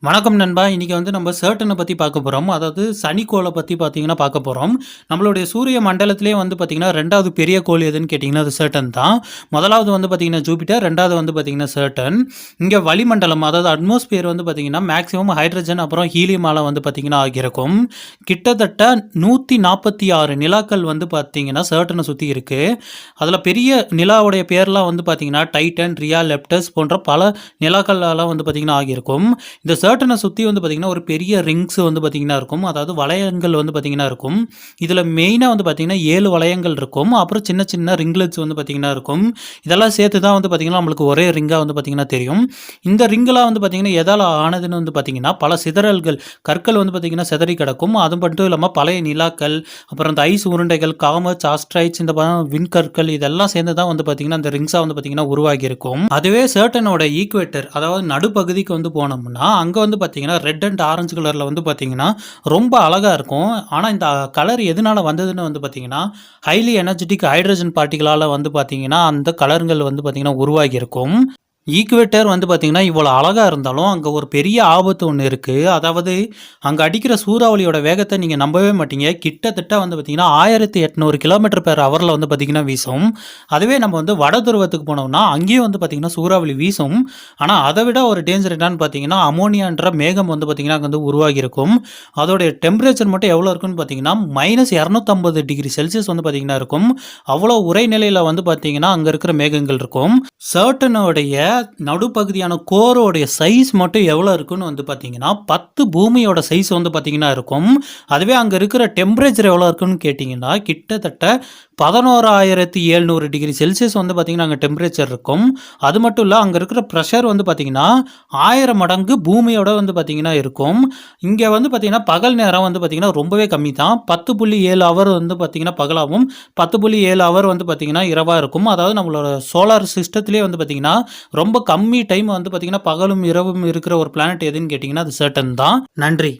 வணக்கம் நண்பா. இன்னைக்கு வந்து நம்ம சர்ட்டனை பத்தி பார்க்க போறோம். அதாவது சனிக்கோள பத்தி பார்த்தீங்கன்னா பார்க்க போறோம். நம்மளுடைய சூரிய மண்டலத்திலேயே வந்து பார்த்தீங்கன்னா 2வது பெரிய கோள் எதுன்னு கேட்டீங்கன்னா, அது சர்டன் தான். முதலாவது வந்து பார்த்தீங்கன்னா ஜூபிட்டர், 2வது வந்து பார்த்தீங்கன்னா சர்டன். இங்க வளிமண்டலம் அதாவது அட்மாஸ்பியர் வந்து பார்த்தீங்கன்னா மேக்ஸிமம் ஹைட்ரஜன் அப்புறம் ஹீலியமால வந்து பார்த்தீங்கன்னா ஆகியிருக்கும். கிட்டத்தட்ட 146 நிலாக்கள் வந்து பார்த்தீங்கன்னா சர்ட்டனை சுத்தி இருக்கு. அதுல பெரிய நிலாவுடைய பேர்லாம் வந்து பார்த்தீங்கன்னா டைட்டன், ரியா, லெப்டஸ் போன்ற பல நிலாக்களால வந்து பார்த்தீங்கன்னா ஆகியிருக்கும். இந்த சர்ட்டனை சுற்றி வந்து பார்த்திங்கன்னா ஒரு பெரிய ரிங்ஸ் வந்து பார்த்திங்கன்னா இருக்கும். அதாவது வளையங்கள் வந்து பார்த்திங்கன்னா இருக்கும். இதில் மெயினாக வந்து பார்த்திங்கன்னா 7 வளையங்கள் இருக்கும். அப்புறம் சின்ன சின்ன ரிங்லெட்ஸ் வந்து பார்த்திங்கன்னா இருக்கும். இதெல்லாம் சேர்த்து தான் வந்து பார்த்திங்கன்னா நம்மளுக்கு ஒரே ரிங்காக வந்து பார்த்திங்கன்னா தெரியும். இந்த ரிங்கெலாம் வந்து பார்த்திங்கன்னா எதால் ஆனதுன்னு வந்து பார்த்திங்கன்னா பல சிதறல்கள் கற்கள் வந்து பார்த்திங்கன்னா சிதறி கிடக்கும். அது மட்டும் இல்லாமல் பழைய நிலாக்கள், அப்புறம் இந்த ஐஸ் உருண்டைகள், காமர்ஸ், ஆஸ்ட்ரைட்ஸ், இந்த விண்கற்கள் இதெல்லாம் சேர்ந்து தான் வந்து பார்த்திங்கன்னா இந்த ரிங்ஸாக வந்து பார்த்திங்கன்னா உருவாகி இருக்கும். அதுவே சர்ட்டனோட ஈக்குவேட்டர் அதாவது நடுப்பகுதிக்கு வந்து போனோம்னா அங்கே வந்து பார்த்தீங்கன்னா ரெட் அண்ட் ஆரஞ்சு கலரில் வந்து பார்த்தீங்கன்னா ரொம்ப அழகாக இருக்கும். ஆனால் இந்த கலர் எதனால் வந்ததுன்னு வந்து பார்த்தீங்கன்னா ஹைலி எனர்ஜெட்டிக் ஹைட்ரஜன் பார்ட்டிகளால் வந்து பார்த்தீங்கன்னா அந்த கலருங்கள் வந்து பார்த்தீங்கன்னா உருவாகி இருக்கும். ஈக்குவேட்டர் வந்து பார்த்தீங்கன்னா இவ்வளோ அழகாக இருந்தாலும் அங்கே ஒரு பெரிய ஆபத்து ஒன்று இருக்குது. அதாவது அங்கே அடிக்கிற சூறாவளியோட வேகத்தை நீங்கள் நம்பவே மாட்டீங்க. கிட்டத்தட்ட வந்து பார்த்தீங்கன்னா 1800 km/hல் வந்து பார்த்தீங்கன்னா வீசும். அதுவே நம்ம வந்து வட துருவத்துக்கு போனோம்னா அங்கேயும் வந்து பார்த்தீங்கன்னா சூறாவளி வீசும். ஆனால் அதை விட ஒரு டேஞ்சர் என்னன்னு பார்த்தீங்கன்னா அமோனியான்ற மேகம் வந்து பார்த்தீங்கன்னா அங்கே வந்து உருவாகி இருக்கும். அதோடைய டெம்பரேச்சர் மட்டும் எவ்வளோ இருக்குன்னு பார்த்தீங்கன்னா -250°C வந்து பார்த்தீங்கன்னா இருக்கும். அவ்வளோ உரைநிலையில் வந்து பார்த்தீங்கன்னா அங்கே இருக்கிற மேகங்கள் இருக்கும். சர்ட்டனுடைய நடுப்பகுதியான கோரோடைய சைஸ் மட்டும் எவ்வளோ இருக்குன்னு வந்து பார்த்தீங்கன்னா 10 பூமியோட சைஸ் வந்து பார்த்தீங்கன்னா இருக்கும். அதுவே அங்கே இருக்கிற டெம்பரேச்சர் எவ்வளோ இருக்குன்னு கேட்டிங்கன்னா கிட்டத்தட்ட 11,700°C வந்து பார்த்தீங்கன்னா அங்கே டெம்பரேச்சர் இருக்கும். அது மட்டும் இல்லை அங்கே இருக்கிற ப்ரெஷர் வந்து பார்த்தீங்கன்னா 1000 மடங்கு பூமியோட வந்து பார்த்தீங்கன்னா இருக்கும். இங்கே வந்து பார்த்தீங்கன்னா பகல் நேரம் வந்து பார்த்தீங்கன்னா ரொம்பவே கம்மி தான். 10.7 ஹவர் வந்து பார்த்தீங்கன்னா பகலாகவும் 10.7 ஹவர் வந்து பார்த்தீங்கன்னா இரவாக இருக்கும். அதாவது நம்மளோட சோலார் சிஸ்டத்திலே வந்து பார்த்தீங்கன்னா ரொம்ப கம்மி டைம் வந்து பார்த்தீங்கன்னா பகலும் இரவும் இருக்கிற ஒரு பிளானட் எதுன்னு கேட்டிங்கன்னா அது சர்டன் தான். நன்றி.